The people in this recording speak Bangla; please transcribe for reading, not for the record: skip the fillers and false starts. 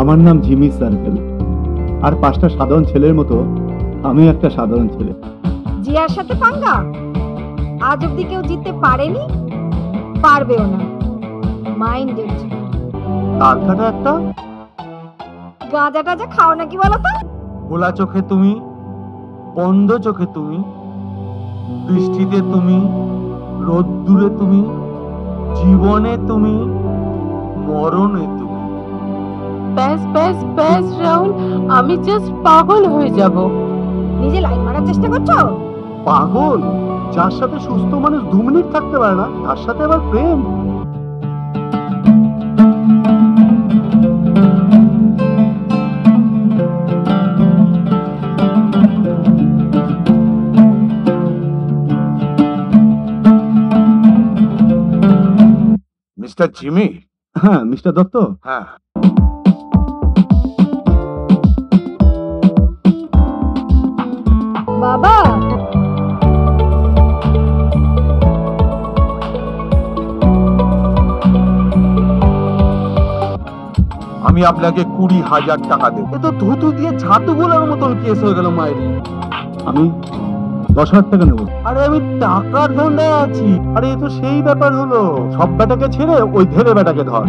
আমার নাম জিমি সার্কেল, আর 5টা সাধারণ ছেলের মতো আমি একটা সাধারণ ছেলে। জিয়ার সাথে পাঙ্গা? আজ অব্দি কেউ জিততে পারেনি, পারবেও না। মাইন্ডেড। তারখানে একটা গাঁজা টাজা খাও নাকি বলো তো? খোলা চোখে তুমি, বন্ধ চোখে তুমি, বৃষ্টিতে তুমি, রোদ্দুরে তুমি, জীবনে তুমি, মরণে তুমি। ব্যাস ব্যাস ব্যাস রাহুল, আমি জাস্ট পাগল হয়ে যাব। নিজে লাইন মারার চেষ্টা করছো? পাগল? যার সাথে সুস্থ মানুষ 2 মিনিট থাকতে পারে না, তার সাথে আবার প্রেম? Mister Jimmy? হ্যাঁ মিস্টার দত্ত। হ্যাঁ, বাবা, আমি আপনাকে 20,000 টাকা দেব। এ তো ধুতু দিয়ে ছাতু গোলার মতন কেস হয়ে গেল মায়েরি। আমি 10,000 টাকা নেবো। আরে আমি টাকার ধান্দায় আছি। আরে এ তো সেই ব্যাপার হলো, সব বেটাকে ছেড়ে ওই ধেরে বেটাকে ধর।